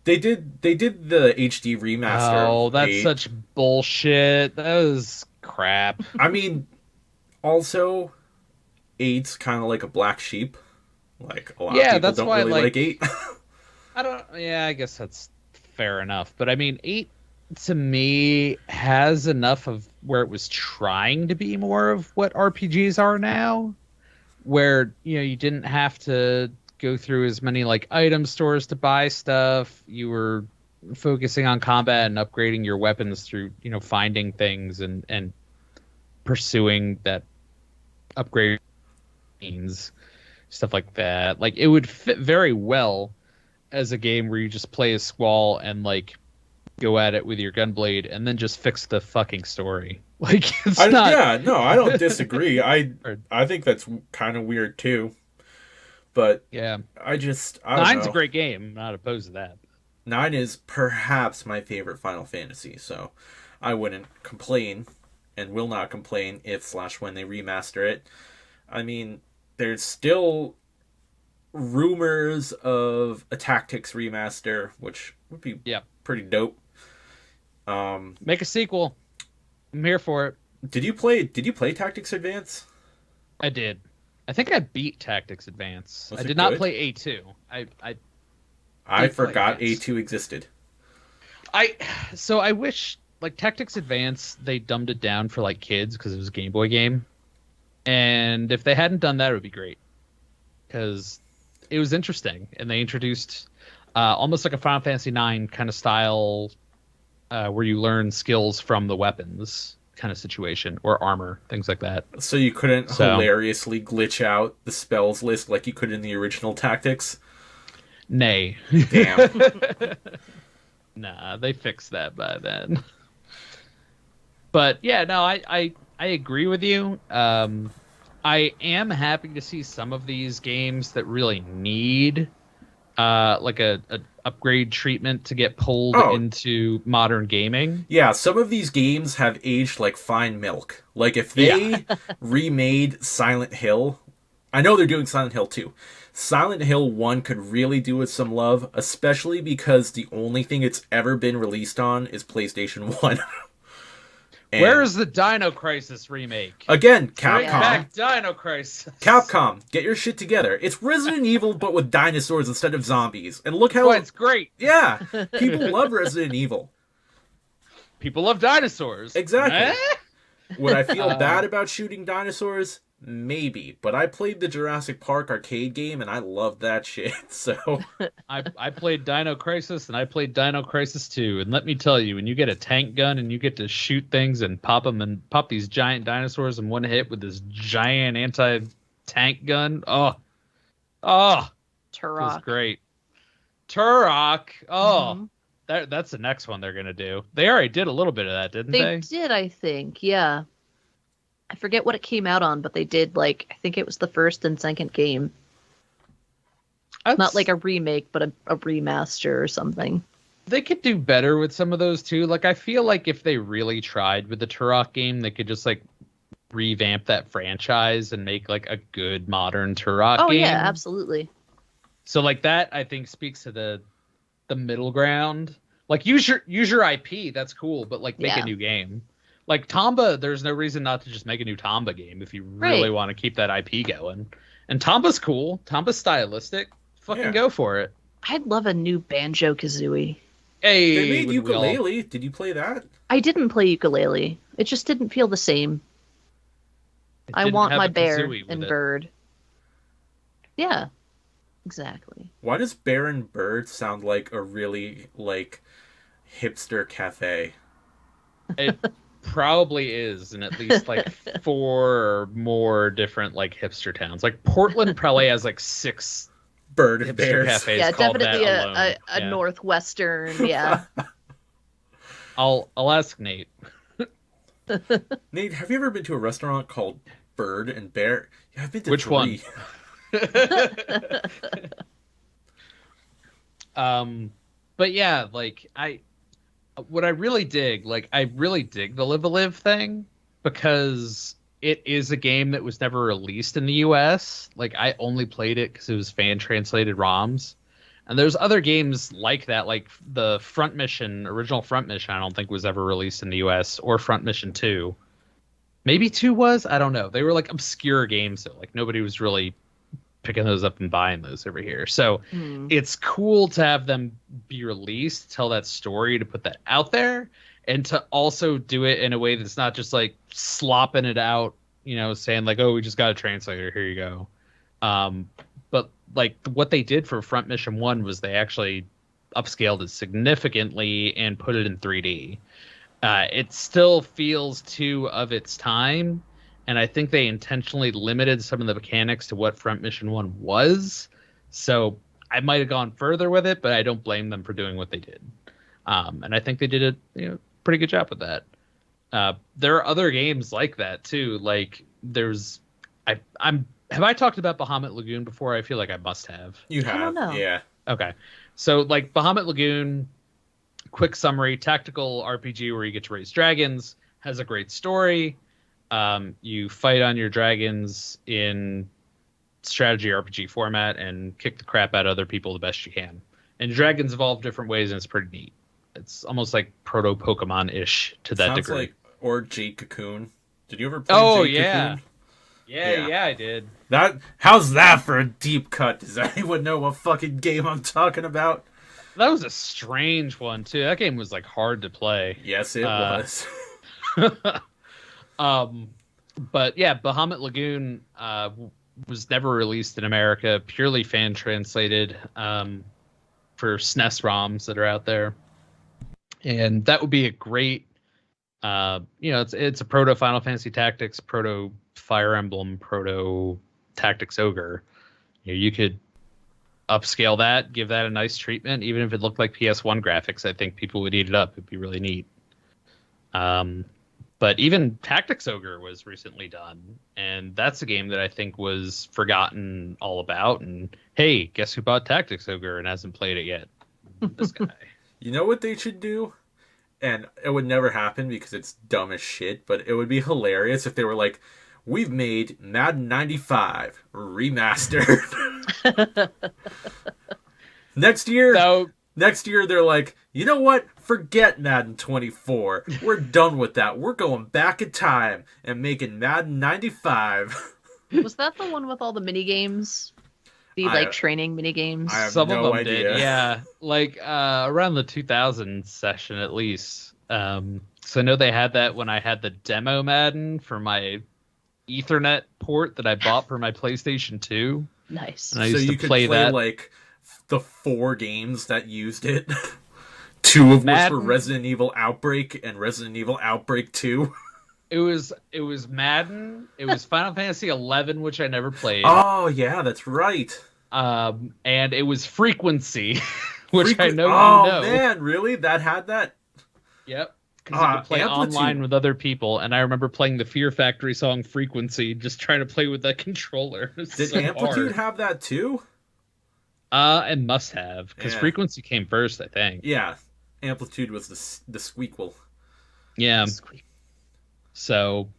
They did the HD remaster. Oh, that's 8. such bullshit. That was crap. I mean, also, 8's kind of like a black sheep. Like, a lot of people that's don't why, really like 8. I guess that's fair enough. But I mean, 8 to me has enough of where it was trying to be more of what RPGs are now, where, you didn't have to go through as many like item stores to buy stuff. You were focusing on combat and upgrading your weapons through, finding things and pursuing that upgrade means, stuff like that. Like, it would fit very well as a game where you just play a squall and like go at it with your gunblade and then just fix the fucking story. Like, it's not. Yeah, no, I don't disagree. I think that's kind of weird too. But yeah, I don't 9's know. a great game. I'm not opposed to that. 9 is perhaps my favorite Final Fantasy, so I wouldn't complain and will not complain if/when they remaster it. I mean, there's still rumors of a Tactics remaster, which would be pretty dope. Make a sequel. I'm here for it. Did you play Tactics Advance? I did. I think I beat Tactics Advance. Was I it did not good? play A2. I forgot Advance. A2 existed. So I wish, like, Tactics Advance, they dumbed it down for like kids because it was a Game Boy game. And if they hadn't done that, it would be great. Because it was interesting. And they introduced almost like a Final Fantasy IX kind of style where you learn skills from the weapons kind of situation, or armor, things like that. So you couldn't hilariously glitch out the spells list like you could in the original Tactics? Nay. Damn. Nah, they fixed that by then. But yeah, no, I agree with you. I am happy to see some of these games that really need like a upgrade treatment to get pulled into modern gaming. Yeah, some of these games have aged like fine milk. Like, if they remade Silent Hill, I know they're doing Silent Hill 2. Silent Hill 1 could really do with some love, especially because the only thing it's ever been released on is PlayStation 1. Where is the Dino Crisis remake? Again, Bring Capcom. back Dino Crisis. Capcom, get your shit together. It's Resident Evil, but with dinosaurs instead of zombies. And look how... Oh, it's great. Yeah, people love Resident Evil. People love dinosaurs. Exactly. Would I feel bad about shooting dinosaurs? Maybe. But I played the Jurassic Park arcade game, and I loved that shit, so... I played Dino Crisis, and I played Dino Crisis 2, and let me tell you, when you get a tank gun and you get to shoot things and pop these giant dinosaurs in one hit with this giant anti-tank gun, Turok. It's great. Turok. That's the next one they're gonna do. They already did a little bit of that, didn't they? They did, I think. Yeah. I forget what it came out on, but they did, like, I think it was the first and second game. Not like a remake, but a remaster or something. They could do better with some of those too. Like, I feel like if they really tried with the Turok game, they could just like revamp that franchise and make like a good modern Turok game. Oh yeah, absolutely. So like that, I think speaks to the middle ground. Like, use your IP, that's cool, but like make a new game. Like Tomba, there's no reason not to just make a new Tomba game if you really want to keep that IP going. And Tomba's cool. Tomba's stylistic. Fucking go for it. I'd love a new Banjo-Kazooie. Hey, they made Ukulele. Did you play that? I didn't play Ukulele. It just didn't feel the same. I want my bear and bird. Yeah, exactly. Why does Bear and Bird sound like a really like hipster cafe? It probably is in at least like 4 or more different like hipster towns. Like Portland probably has like 6 bird and bears cafes. Yeah, called definitely that a northwestern. Yeah. I'll ask Nate. Nate, have you ever been to a restaurant called Bird and Bear? Yeah, I've been to Which 3. one? But yeah, like I really dig the Liv-A-Liv thing, because it is a game that was never released in the US. Like, I only played it because it was fan translated ROMs. And there's other games like that, like the original Front Mission, I don't think was ever released in the US, or Front Mission 2. Maybe 2 was? I don't know. They were like obscure games, so like nobody was really picking those up and buying those over here. So it's cool to have them be released, tell that story, to put that out there, and to also do it in a way that's not just like slopping it out, saying like, oh, we just got a translator, here you go. But like what they did for Front Mission 1 was they actually upscaled it significantly and put it in 3D. It still feels too of its time, and I think they intentionally limited some of the mechanics to what Front Mission 1 was. So I might have gone further with it, but I don't blame them for doing what they did. And I think they did a pretty good job with that. There are other games like that too. Like have I talked about Bahamut Lagoon before? I feel like I must have. You have, I don't know. Yeah. Okay. So, like, Bahamut Lagoon, quick summary, tactical RPG where you get to raise dragons, has a great story. You fight on your dragons in strategy RPG format and kick the crap out of other people the best you can. And dragons evolve different ways, and it's pretty neat. It's almost like proto-Pokemon-ish to that degree. Sounds like, or Jade Cocoon. Did you ever play Jade Cocoon? Yeah, I did. How's that for a deep cut? Does anyone know what fucking game I'm talking about? That was a strange one too. That game was like hard to play. Yes, it was. But yeah, Bahamut Lagoon was never released in America. Purely fan translated for SNES ROMs that are out there, and that would be a great. It's a proto Final Fantasy Tactics, proto Fire Emblem, proto Tactics Ogre. You could upscale that, give that a nice treatment, even if it looked like PS1 graphics. I think people would eat it up. It'd be really neat. But even Tactics Ogre was recently done, and that's a game that I think was forgotten all about. And hey, guess who bought Tactics Ogre and hasn't played it yet? This guy. You know what they should do? And it would never happen because it's dumb as shit, but it would be hilarious if they were like, we've made Madden 95 remastered. Next year they're like, you know what? Forget Madden 24. We're done with that. We're going back in time and making Madden 95. Was that the one with all the mini games? The training mini games? I have Some no of them idea. did, yeah. Like around the 2000 session at least. So I know they had that when I had the demo Madden for my Ethernet port that I bought for my PlayStation 2. Nice. And I used to play that. Like the 4 games that used it. 2 of Madden, which were Resident Evil Outbreak and Resident Evil Outbreak 2. It was Madden. It was Final Fantasy 11, which I never played. Oh yeah, that's right. And it was Frequency, which I know you know. Oh man, really? That had that? Yep. Because you could play Amplitude. online with other people, and I remember playing the Fear Factory song Frequency, just trying to play with that controller. Did so Amplitude have that too? It must have, because Frequency came first, I think. Yeah, Amplitude was the squeakle. Yeah. So,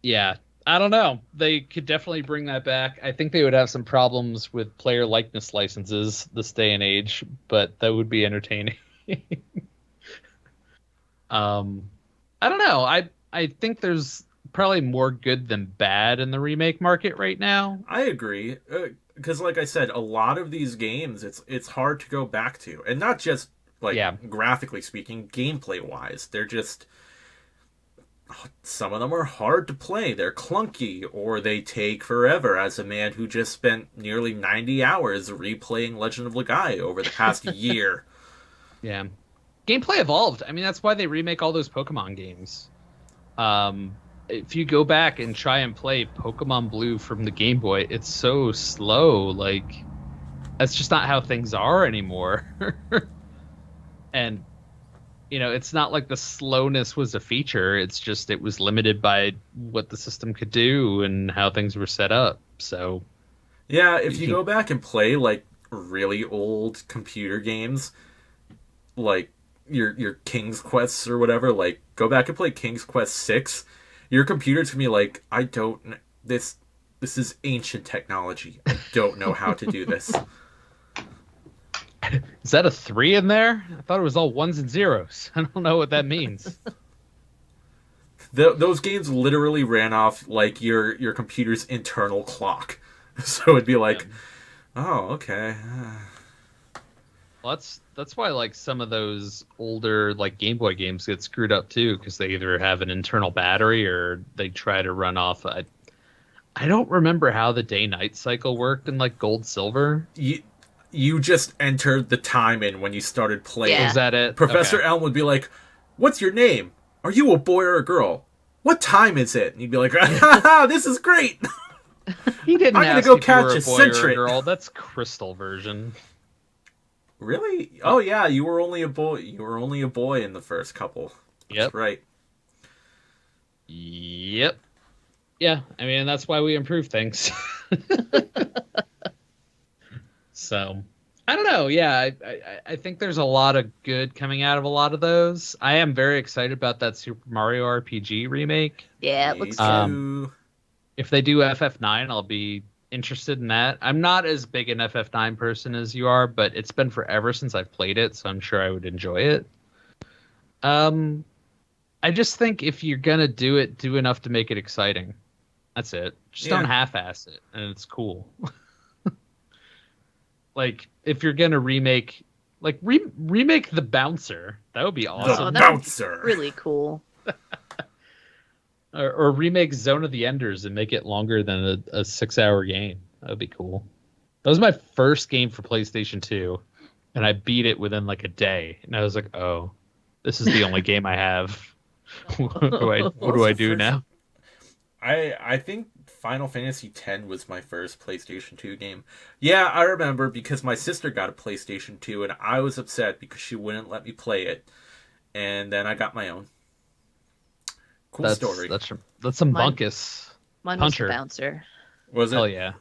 yeah, I don't know. They could definitely bring that back. I think they would have some problems with player likeness licenses this day and age, but that would be entertaining. I don't know. I think there's probably more good than bad in the remake market right now. I agree. Because like I said, a lot of these games, it's hard to go back to. And not just, like, graphically speaking, gameplay-wise. They're just... Some of them are hard to play. They're clunky, or they take forever, as a man who just spent nearly 90 hours replaying Legend of Legai over the past year. Yeah. Gameplay evolved. I mean, that's why they remake all those Pokemon games. If you go back and try and play Pokemon Blue from the Game Boy, it's so slow. Like, that's just not how things are anymore. And, you know, it's not like the slowness was a feature. It's just it was limited by what the system could do and how things were set up. So, yeah, if you go back and play, like, really old computer games, like your King's Quests or whatever, like, go back and play King's Quest 6, your computer's gonna be like, I don't... This is ancient technology. I don't know how to do this. I Is that a 3 in there? I thought it was all ones and zeros. I don't know what that means. Those games literally ran off like your computer's internal clock. So it'd be like, oh, okay. Well, that's why like some of those older like Game Boy games get screwed up too, because they either have an internal battery or they try to run off. I don't remember how the day-night cycle worked in like Gold Silver. You just entered the time in when you started playing. Yeah. Is that it? Professor Okay. Elm would be like, "What's your name? Are you a boy or a girl? What time is it?" And you'd be like, "Ha, this is great." He didn't I'm gonna ask go if you were catch a a boy or a Centric. girl. That's Crystal version. Really? Oh yeah, you were only a boy. You were only a boy in the first couple. Yep. That's right. Yep. Yeah, I mean that's why we improve things. So, I don't know. Yeah, I think there's a lot of good coming out of a lot of those. I am very excited about that Super Mario RPG remake. Yeah, it Me looks too. good. If they do FF9, I'll be interested in that. I'm not as big an FF9 person as you are, but it's been forever since I've played it, so I'm sure I would enjoy it. I just think if you're gonna do it, do enough to make it exciting. That's it. Just don't half-ass it, and it's cool. Like if you're gonna remake, like remake the Bouncer, that would be awesome. Oh, The that would be Bouncer. really cool. Or remake Zone of the Enders and make it longer than a 6-hour game. That would be cool. That was my first game for PlayStation 2, and I beat it within like a day. And I was like, oh, this is the only game I have. What do I do now? I think Final Fantasy X was my first PlayStation 2 game. Yeah, I remember because my sister got a PlayStation 2 and I was upset because she wouldn't let me play it. And then I got my own. Cool story. That's some bunkus. Mine Puncher. was the Bouncer. Was it? Hell yeah.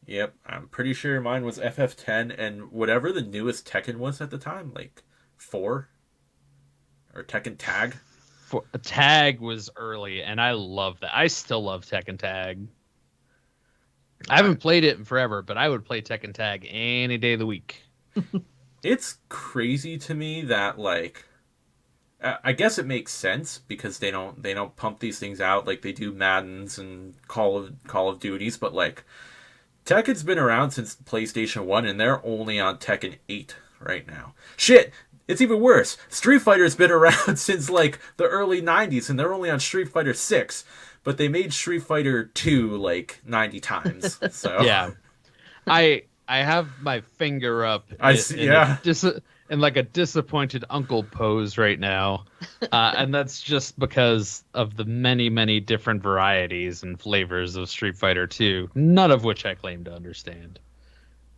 Yep, I'm pretty sure mine was FF10 and whatever the newest Tekken was at the time, like 4 or Tekken Tag. Tag was early, and I love that. I still love Tekken Tag. I haven't played it in forever, but I would play Tekken Tag any day of the week. It's crazy to me that like I guess it makes sense because they don't pump these things out like they do Maddens and Call of Duties, but like Tekken's been around since PlayStation 1 and they're only on Tekken 8 right now. Shit, it's even worse. Street Fighter's been around since like the early 90s and they're only on Street Fighter 6, but they made Street Fighter 2 like 90 times. So Yeah. I have my finger up in like a disappointed uncle pose right now. And that's just because of the many, many different varieties and flavors of Street Fighter 2, none of which I claim to understand.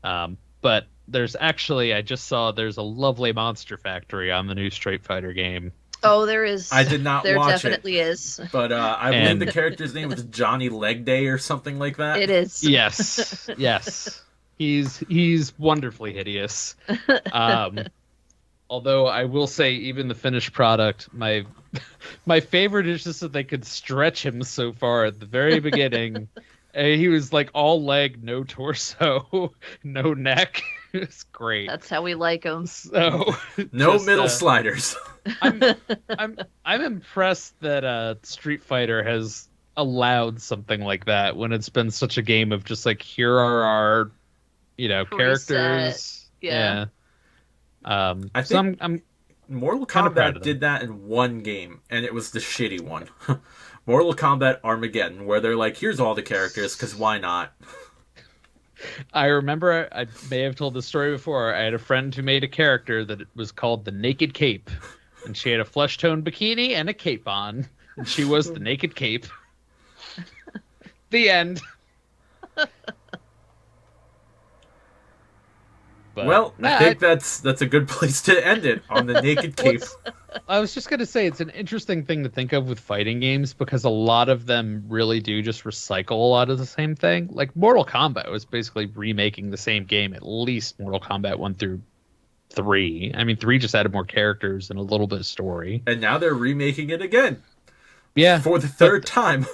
But there's actually, I just saw there's a lovely Monster Factory on the new Street Fighter game. Oh, there is. I did not there watch definitely is. But I believe the character's name was Johnny Leg Day or something like that. It is. Yes, yes. He's wonderfully hideous. Although I will say, even the finished product, my favorite is just that they could stretch him so far at the very beginning. He was like all leg, no torso, no neck. It's great. That's how we like them. So No just, middle sliders. I'm impressed that Street Fighter has allowed something like that when it's been such a game of just like, here are our characters. Yeah. I so think I'm Mortal kinda proud Kombat of did that in one game, and it was the shitty one. Mortal Kombat Armageddon, where they're like, here's all the characters, because why not? I remember I may have told this story before. I had a friend who made a character that was called the Naked Cape, and she had a flesh tone bikini and a cape on, and she was the Naked Cape. The end. But, Well, I think that's a good place to end it, on the Naked Cape. I was just going to say, it's an interesting thing to think of with fighting games because a lot of them really do just recycle a lot of the same thing. Like Mortal Kombat was basically remaking the same game, at least Mortal Kombat 1 through 3. I mean, 3 just added more characters and a little bit of story. And now they're remaking it again. Yeah. For the third time.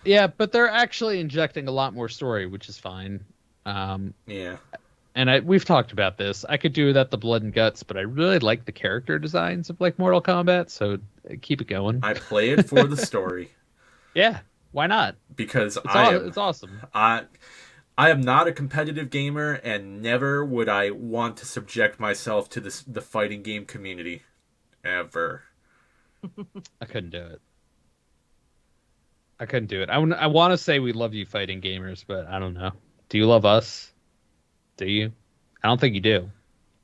Yeah, but they're actually injecting a lot more story, which is fine. Yeah. and we've talked about this. I could do without the blood and guts, but I really like the character designs of like Mortal Kombat, so keep it going. I play it for the story. Yeah, why not? Because it's awesome. I am not a competitive gamer, and never would I want to subject myself to the fighting game community, ever. I couldn't do it. I want to say we love you, fighting gamers, but I don't know. Do you love us? Do you? I don't think you do.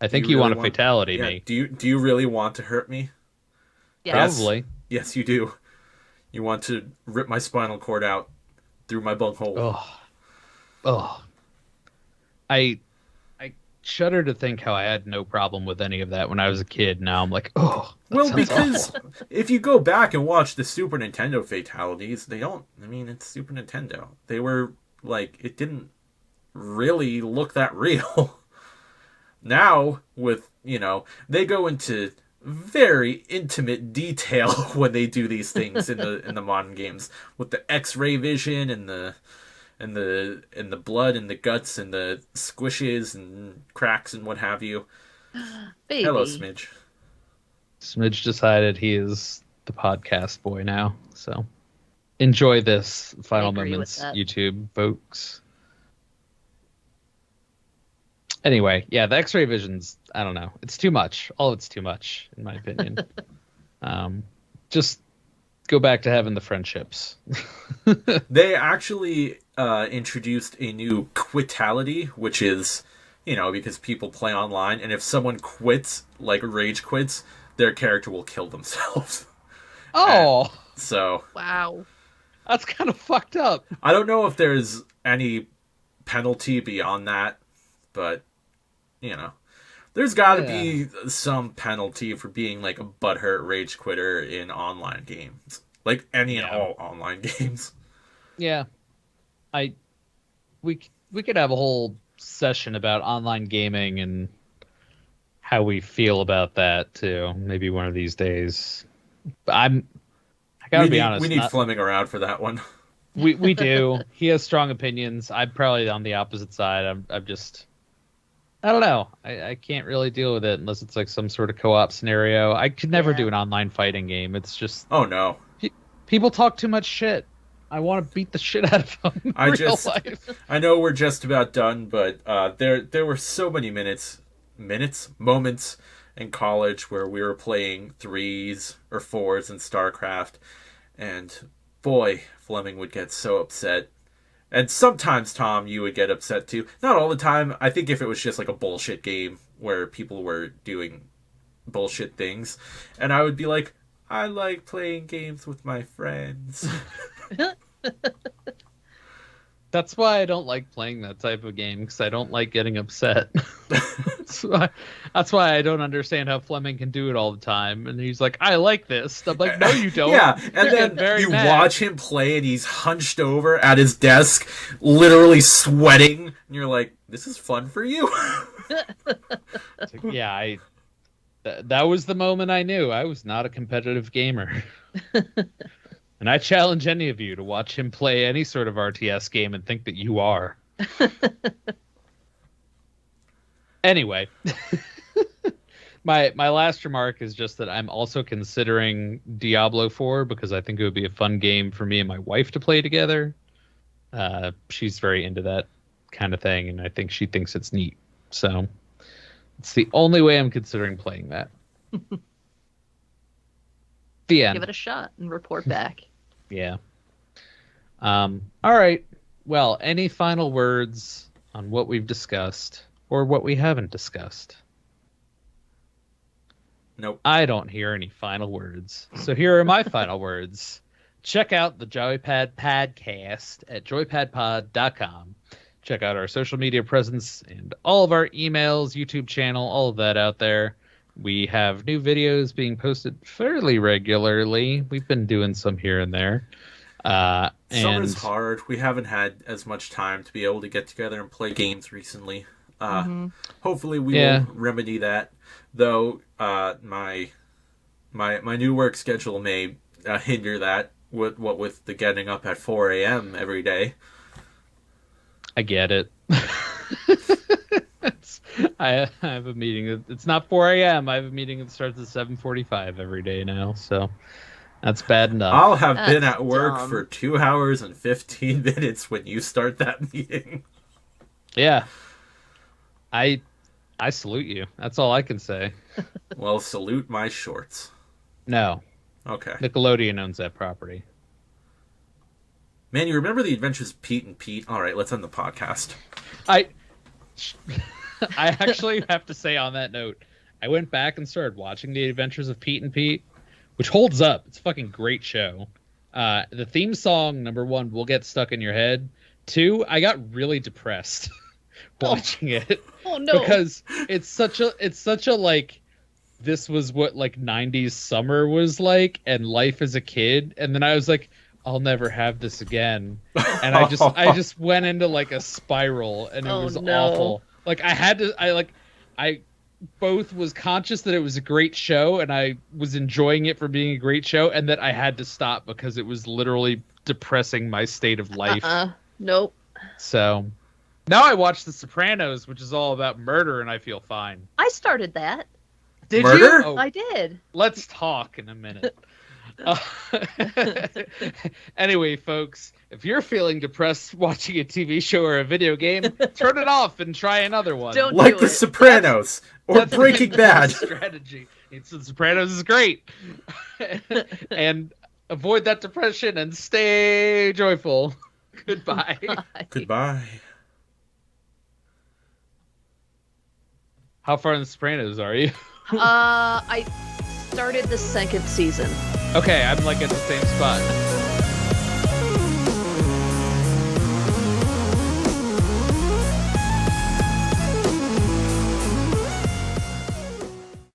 I think you really want to fatality me. Do you really want to hurt me? Yes. Probably. Yes, you do. You want to rip my spinal cord out through my bunghole. Oh. I shudder to think how I had no problem with any of that when I was a kid. Now I'm like, oh. Well, because if you go back and watch the Super Nintendo fatalities, they don't. I mean, it's Super Nintendo. They were like, it didn't really look that real. Now, with, they go into very intimate detail when they do these things in the modern games with the X-ray vision and the blood and the guts and the squishes and cracks and what have you. Baby. Hello, Smidge. Smidge decided he is the podcast boy now, so enjoy this final moments, YouTube folks. Anyway, yeah, the X-ray vision's, I don't know, it's too much. All of it's too much, in my opinion. Just go back to having the friendships. They actually introduced a new quitality, which is, because people play online, and if someone quits, like rage quits, their character will kill themselves. Oh! So... Wow. That's kind of fucked up. I don't know if there's any penalty beyond that, but, there's got to be some penalty for being like a butthurt rage quitter in online games. Like any and all online games. Yeah. We could have a whole session about online gaming and how we feel about that too. Maybe one of these days. But I gotta be honest. We need Fleming around for that one. We do. He has strong opinions. I'm probably on the opposite side. I'm just, I don't know. I can't really deal with it unless it's like some sort of co-op scenario. I could never do an online fighting game. It's just... Oh, no. People talk too much shit. I want to beat the shit out of them in real life. I know we're just about done, but there were so many moments in college where we were playing 3s or 4s in StarCraft, and boy, Fleming would get so upset. And sometimes, Tom, you would get upset too. Not all the time. I think if it was just like a bullshit game where people were doing bullshit things, and I would be like, I like playing games with my friends. That's why I don't like playing that type of game, because I don't like getting upset. That's why I don't understand how Fleming can do it all the time. And he's like, I like this. I'm like, no, you don't. Yeah, and then you watch him play, and he's hunched over at his desk, literally sweating. And you're like, this is fun for you. Like, yeah, that was the moment I knew I was not a competitive gamer. And I challenge any of you to watch him play any sort of RTS game and think that you are. Anyway, my last remark is just that I'm also considering Diablo 4 because I think it would be a fun game for me and my wife to play together. She's very into that kind of thing, and I think she thinks it's neat. So it's the only way I'm considering playing that. The end. Give it a shot and report back. Yeah. All right. Well, any final words on what we've discussed or what we haven't discussed? Nope. I don't hear any final words. So here are my final words. Check out the Joypad Podcast at joypadpod.com. Check out our social media presence and all of our emails, YouTube channel, all of that out there. We have new videos being posted fairly regularly. We've been doing some here and there. Summer's hard. We haven't had as much time to be able to get together and play games recently. Hopefully we will remedy that. Though my new work schedule may hinder that with the getting up at 4 a.m. every day. I get it. I have a meeting. It's not 4 a.m. I have a meeting that starts at 7:45 every day now, so that's bad enough. I'll have That's been at work dumb. for 2 hours and 15 minutes when you start that meeting. Yeah. I salute you. That's all I can say. Well, salute my shorts. No. Okay. Nickelodeon owns that property. Man, you remember the Adventures of Pete and Pete? All right, let's end the podcast. I actually have to say on that note, I went back and started watching The Adventures of Pete and Pete, which holds up. It's a fucking great show. The theme song, number one, will get stuck in your head. Two, I got really depressed watching it. Oh no. Because it's such a like, this was what like 90s summer was like and life as a kid. And then I was like, I'll never have this again. And I just went into like a spiral and it was awful. Like I both was conscious that it was a great show and I was enjoying it for being a great show and that I had to stop because it was literally depressing my state of life. Nope. So now I watch The Sopranos, which is all about murder, and I feel fine. I started that. Did Murder? you? Oh, I did. let's talk in a minute. Anyway, folks, if you're feeling depressed watching a TV show or a video game, turn it off and try another one. Don't Like do The it. Sopranos or That's Breaking the Bad. strategy. It's The Sopranos is great. And avoid that depression and stay joyful. Goodbye. Goodbye. How far in The Sopranos are you? I started the second season. Okay, I'm like at the same spot.